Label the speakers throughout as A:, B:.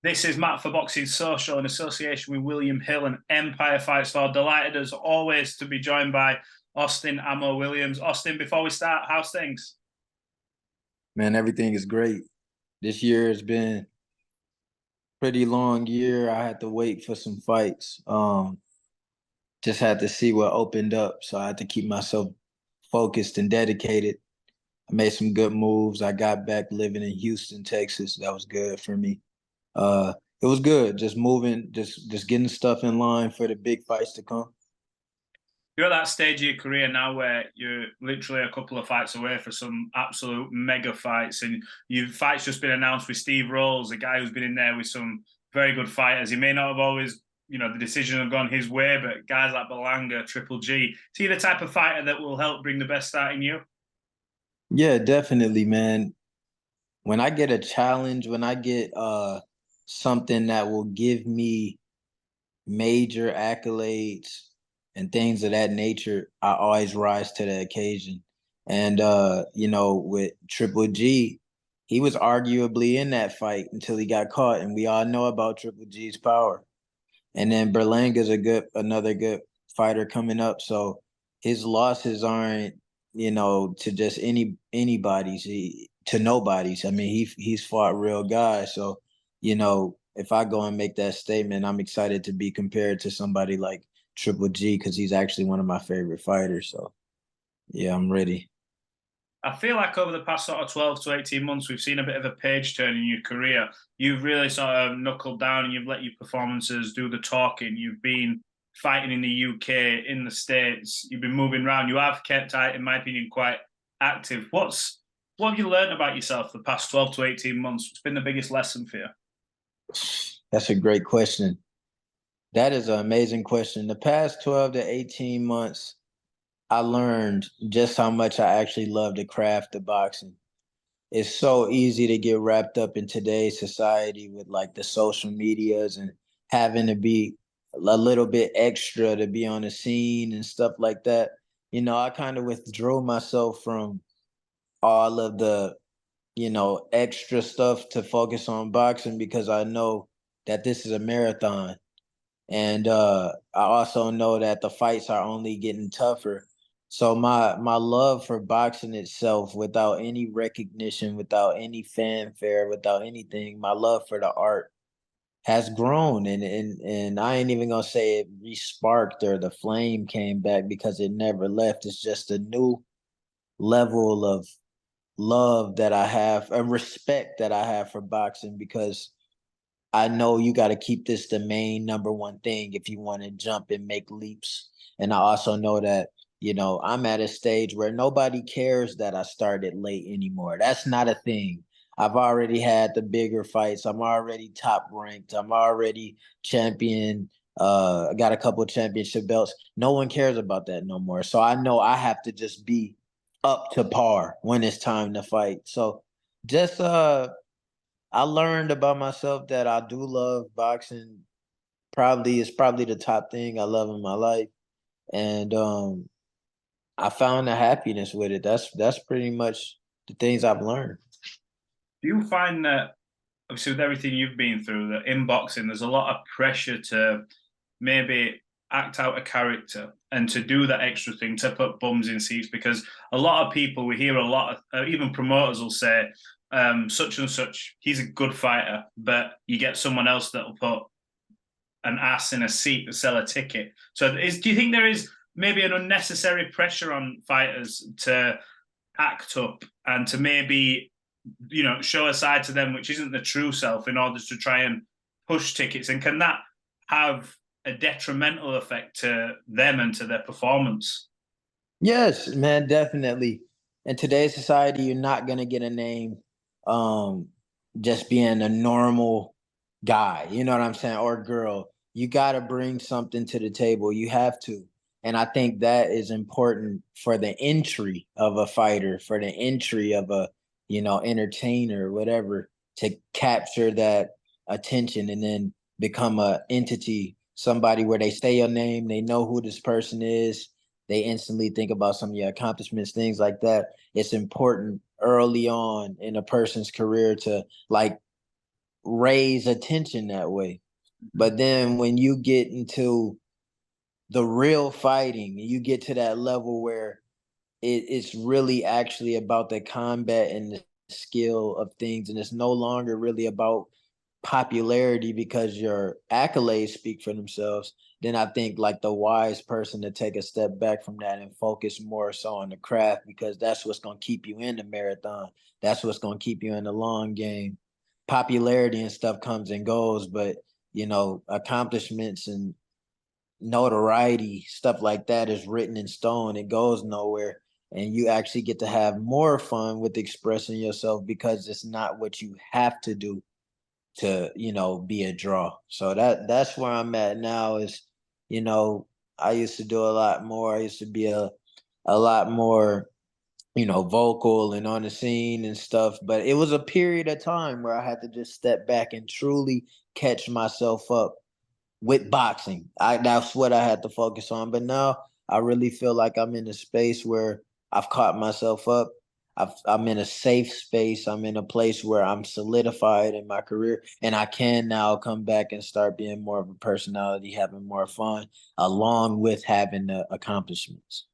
A: This is Matt for Boxing Social in association with William Hill and Empire Fight Store. Delighted as always to be joined by Austin Ammo Williams. Austin, before we start, how's things?
B: Man, everything is great. This year has been a pretty long year. I had to wait for some fights. Just had to see what opened up. So I had to keep myself focused and dedicated. I made some good moves. I got back living in Houston, Texas. That was good for me. It was good, just moving, just getting stuff in line for the big fights to come.
A: You're at that stage of your career now where you're literally a couple of fights away for some absolute mega fights, and your fight's just been announced with Steve Rolls, a guy who's been in there with some very good fighters. He may not have always, the decision have gone his way, but guys like Berlanga, Triple G, is he the type of fighter that will help bring the best out in you?
B: Yeah, definitely, man. When I get a challenge, when I get something that will give me major accolades and things of that nature, I always rise to the occasion. And with Triple G, he was arguably in that fight until he got caught, and we all know about Triple G's power. And then Berlanga's another good fighter coming up. So his losses aren't, to just anybody's, to nobody's. I mean, he's fought real guys. So, if I go and make that statement, I'm excited to be compared to somebody like Triple G because he's actually one of my favorite fighters. So, yeah, I'm ready.
A: I feel like over the past sort of 12 to 18 months, we've seen a bit of a page turn in your career. You've really sort of knuckled down and you've let your performances do the talking. You've been fighting in the UK, in the States. You've been moving around. You have kept, in my opinion, quite active. What have you learned about yourself the past 12 to 18 months? What's been the biggest lesson for you?
B: That's a great question. That is an amazing question. The past 12 to 18 months, I learned just how much I actually love the craft of boxing. It's so easy to get wrapped up in today's society with like the social medias and having to be a little bit extra to be on the scene and stuff like that. I kind of withdrew myself from all of the, extra stuff to focus on boxing because I know that this is a marathon. And I also know that the fights are only getting tougher. So my love for boxing itself, without any recognition, without any fanfare, without anything, my love for the art has grown. And I ain't even gonna say it re-sparked or the flame came back because it never left. It's just a new level of love that I have, a respect that I have for boxing because I know you got to keep this the main number one thing if you want to jump and make leaps. And I also know that, I'm at a stage where nobody cares that I started late anymore. That's not a thing. I've already had the bigger fights. I'm already top ranked. I'm already champion. I got a couple of championship belts. No one cares about that no more. So I know I have to just be up to par when it's time to fight. So just I learned about myself that I do love boxing. It's probably the top thing I love in my life. And I found the happiness with it. That's pretty much the things I've learned.
A: Do you find that, obviously, with everything you've been through, that in boxing, there's a lot of pressure to maybe act out a character and to do that extra thing, to put bums in seats? Because a lot of people, we hear a lot of, even promoters will say, such and such, he's a good fighter, but you get someone else that will put an ass in a seat to sell a ticket. So do you think there is maybe an unnecessary pressure on fighters to act up and to maybe, show a side to them which isn't the true self in order to try and push tickets? And can that have a detrimental effect to them and to their performance?
B: Yes, man, definitely. In today's society, you're not going to get a name just being a normal guy, you know what I'm saying, or girl. You got to bring something to the table. You have to. And I think that is important for the entry of a fighter, for the entry of a, entertainer, whatever, to capture that attention. And then become a entity, somebody where they say your name, they know who this person is, they instantly think about some of your accomplishments, things like that. It's important early on in a person's career to like raise attention that way. But then when you get into the real fighting, you get to that level where it's really actually about the combat and the skill of things, and it's no longer really about popularity because your accolades speak for themselves. Then I think like the wise person to take a step back from that and focus more so on the craft, because that's what's going to keep you in the marathon. That's what's going to keep you in the long game. Popularity and stuff comes and goes, but accomplishments and notoriety, stuff like that is written in stone. It goes nowhere. And you actually get to have more fun with expressing yourself because it's not what you have to do to, be a draw. So that's where I'm at now is, I used to do a lot more. I used to be a lot more, vocal and on the scene and stuff. But it was a period of time where I had to just step back and truly catch myself up with boxing. That's what I had to focus on. But now I really feel like I'm in a space where I've caught myself up. I'm in a safe space. I'm in a place where I'm solidified in my career, and I can now come back and start being more of a personality, having more fun, along with having the accomplishments.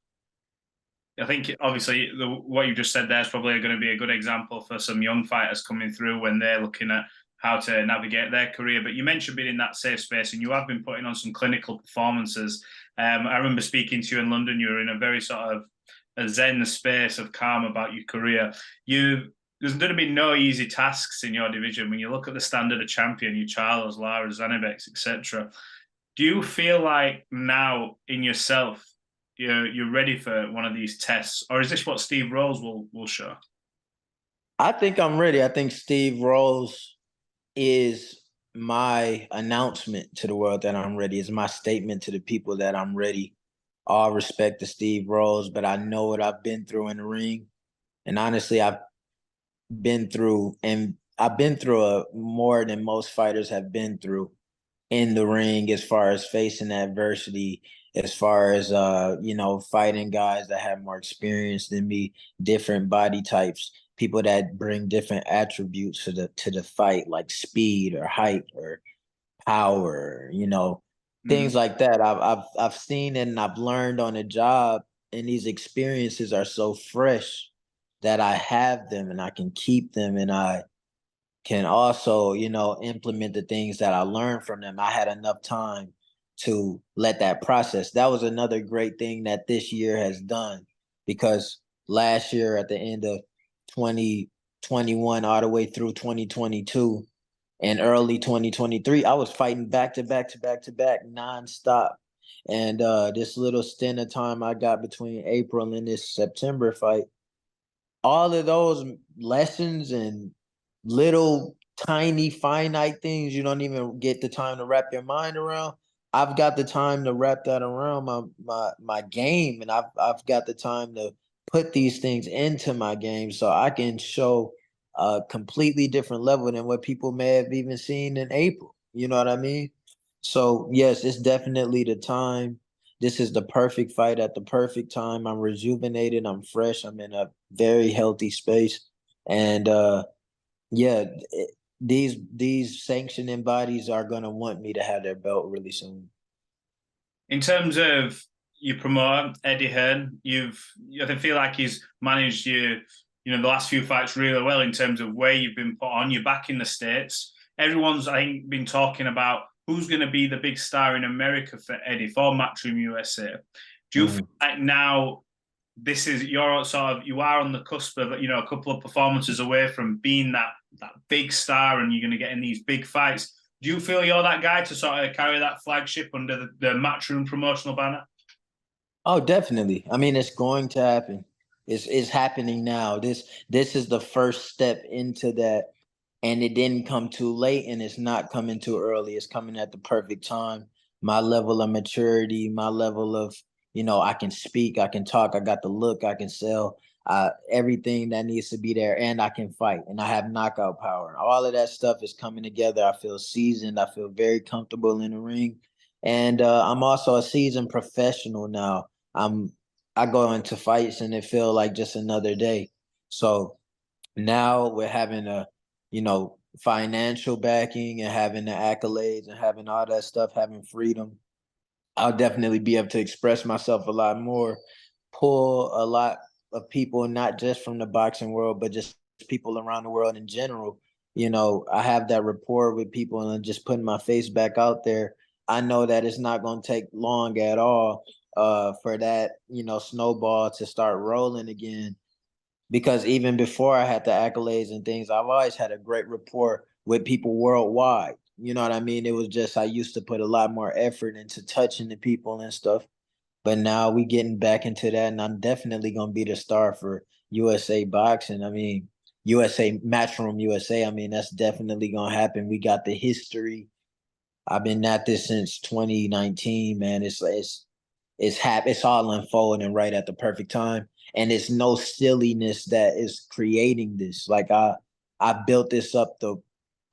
A: I think obviously what you just said there is probably going to be a good example for some young fighters coming through when they're looking at how to navigate their career. But you mentioned being in that safe space, and you have been putting on some clinical performances. I remember speaking to you in London. You were in a very sort of a zen space of calm about your career. There's going to be no easy tasks in your division. When you look at the standard of champion, your Charles, Lara, Zanibex, etc. Do you feel like now in yourself you're ready for one of these tests, or is this what Steve Rose will show?
B: I think I'm ready. I think Steve Rose is my announcement to the world that I'm ready. It's my statement to the people that I'm ready. All respect to Steve Rose, but I know what I've been through in the ring. And honestly, I've been through more than most fighters have been through in the ring, as far as facing adversity, as far as fighting guys that have more experience than me, different body types, people that bring different attributes to the fight, like speed or height or power, things like that. I've seen it and I've learned on the job, and these experiences are so fresh that I have them and I can keep them, and I can also, implement the things that I learned from them. I had enough time to let that process. That was another great thing that this year has done, because last year at the end of 2021 all the way through 2022 and early 2023, I was fighting back to back to back to back nonstop. And this little stint of time I got between April and this September fight, all of those lessons and little tiny finite things you don't even get the time to wrap your mind around. I've got the time to wrap that around my game, and I've got the time to put these things into my game so I can show a completely different level than what people may have even seen in April. You know what I mean? So yes, it's definitely the time. This is the perfect fight at the perfect time. I'm rejuvenated. I'm fresh. I'm in a very healthy space. And yeah, these sanctioning bodies are gonna want me to have their belt really soon.
A: In terms of your promoter, Eddie Hearn, I feel like he's managed the last few fights really well in terms of where you've been put on. You're back in the States. Everyone's, I think, been talking about who's going to be the big star in America for Eddie, for Matchroom USA. Do you feel like now you are on the cusp of, a couple of performances away from being that big star, and you're going to get in these big fights? Do you feel you're that guy to sort of carry that flagship under the Matchroom promotional banner?
B: Oh, definitely. I mean, it's going to happen. It's happening now. This is the first step into that, and it didn't come too late, and it's not coming too early. It's coming at the perfect time. My level of maturity, my level of, I can speak, I can talk, I got the look, I can sell. Everything that needs to be there, and I can fight, and I have knockout power. All of that stuff is coming together. I feel seasoned. I feel very comfortable in the ring, and I'm also a seasoned professional now. I go into fights and it feel like just another day. So now we're having a, financial backing and having the accolades and having all that stuff, having freedom. I'll definitely be able to express myself a lot more, pull a lot of people, not just from the boxing world, but just people around the world in general. I have that rapport with people and just putting my face back out there. I know that it's not going to take long at all for that, snowball to start rolling again. Because even before I had the accolades and things, I've always had a great rapport with people worldwide. You know what I mean? It was just I used to put a lot more effort into touching the people and stuff. But now we getting back into that, and I'm definitely gonna be the star for USA boxing. I mean, USA Matchroom USA. I mean, that's definitely gonna happen. We got the history. I've been at this since 2019, man. It's all unfolding right at the perfect time, and it's no silliness that is creating this. Like I built this up the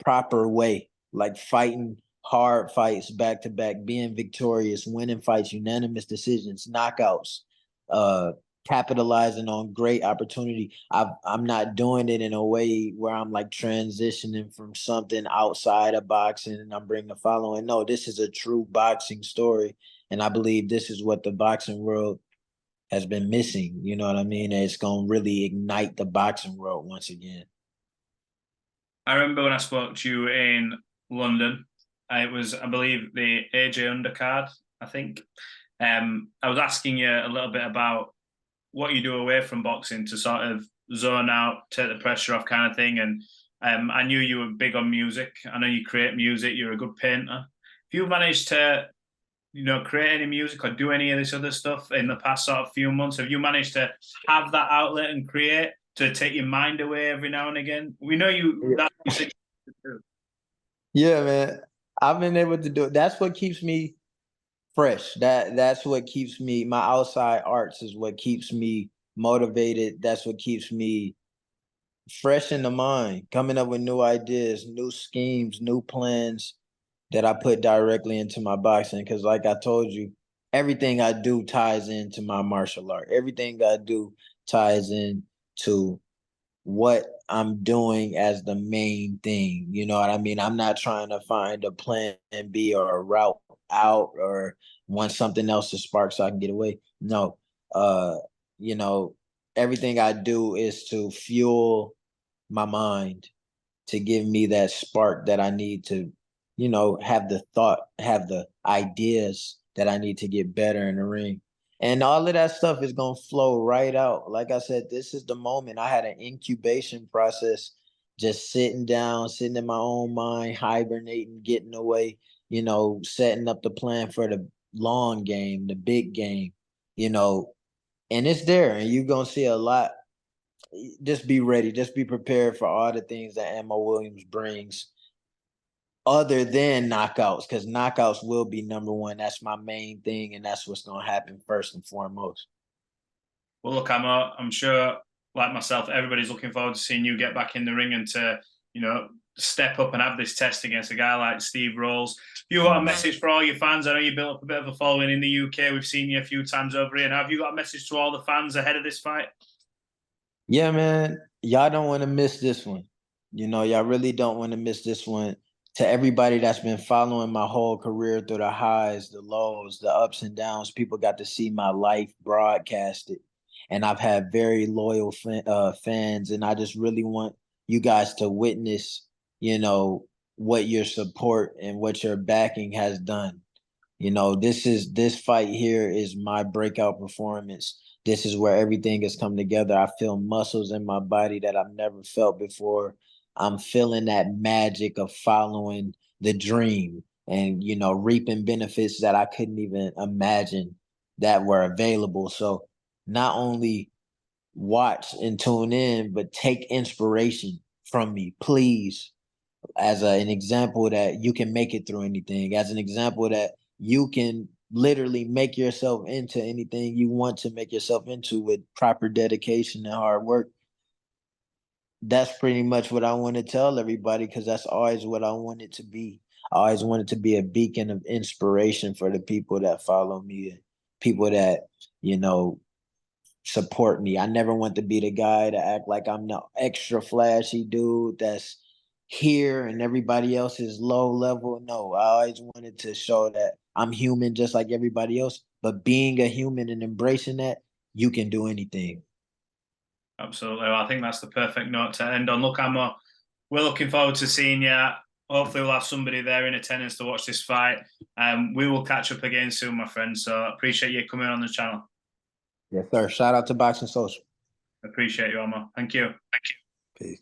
B: proper way, like fighting hard fights back to back, being victorious, winning fights, unanimous decisions, knockouts, uh capitalizing on great opportunity. I'm not doing it in a way where I'm like transitioning from something outside of boxing and I'm bringing a following. No, this is a true boxing story, and I believe this is what the boxing world has been missing. You know what I mean? It's going to really ignite the boxing world once again.
A: I remember when I spoke to you in London. It was, I believe, the AJ undercard. I think. I was asking you a little bit about what you do away from boxing to sort of zone out, take the pressure off, kind of thing. And I knew you were big on music. I know you create music. You're a good painter. If you managed to, create any music or do any of this other stuff in the past sort of few months, have you managed to have that outlet and create to take your mind away every now and again? We know you. That's what you
B: Yeah, man. I've been able to do it. That's what keeps me fresh. That's what keeps me, my outside arts is what keeps me motivated. That's what keeps me fresh in the mind, coming up with new ideas, new schemes, new plans that I put directly into my boxing. Cause like I told you, everything I do ties into my martial art. Everything I do ties in to what I'm doing as the main thing. You know what I mean? I'm not trying to find a plan B or a route out or want something else to spark so I can get away. No. Uh, you know, everything I do is to fuel my mind, to give me that spark that I need to, have the thought, have the ideas that I need to get better in the ring. And all of that stuff is going to flow right out. Like I said, this is the moment. I had an incubation process, just sitting down, sitting in my own mind, hibernating, getting away, setting up the plan for the long game, the big game, you know, and it's there. And you're going to see a lot. Just be ready. Just be prepared for all the things that Emma Williams brings other than knockouts, because knockouts will be number one. That's my main thing, and that's what's going to happen first and foremost.
A: Well, look, I'm sure, like myself, everybody's looking forward to seeing you get back in the ring and to, step up and have this test against a guy like Steve Rolls. You got a message for all your fans? I know you built up a bit of a following in the UK. We've seen you a few times over here. Now, have you got a message to all the fans ahead of this fight?
B: Yeah, man. Y'all don't want to miss this one. Y'all really don't want to miss this one. To everybody that's been following my whole career through the highs, the lows, the ups and downs, people got to see my life broadcasted. And I've had very loyal fans. And I just really want you guys to witness, what your support and what your backing has done. This fight here is my breakout performance. This is where everything has come together. I feel muscles in my body that I've never felt before. I'm feeling that magic of following the dream and, reaping benefits that I couldn't even imagine that were available. So not only watch and tune in, but take inspiration from me, please, as an example that you can make it through anything, as an example that you can literally make yourself into anything you want to make yourself into with proper dedication and hard work. That's pretty much what I want to tell everybody, because that's always what I wanted to be. I always wanted to be a beacon of inspiration for the people that follow me, people that, you know, support me. I never want to be the guy to act like I'm the extra flashy dude that's here and everybody else is low level. No, I always wanted to show that I'm human just like everybody else, but being a human and embracing that, you can do anything.
A: Absolutely. Well, I think that's the perfect note to end on. Look, we're looking forward to seeing you. Hopefully, we'll have somebody there in attendance to watch this fight. We will catch up again soon, my friend. So I appreciate you coming on the channel.
B: Yes, sir. Shout out to Boxing Social.
A: Appreciate you, Omar. Thank you.
B: Peace.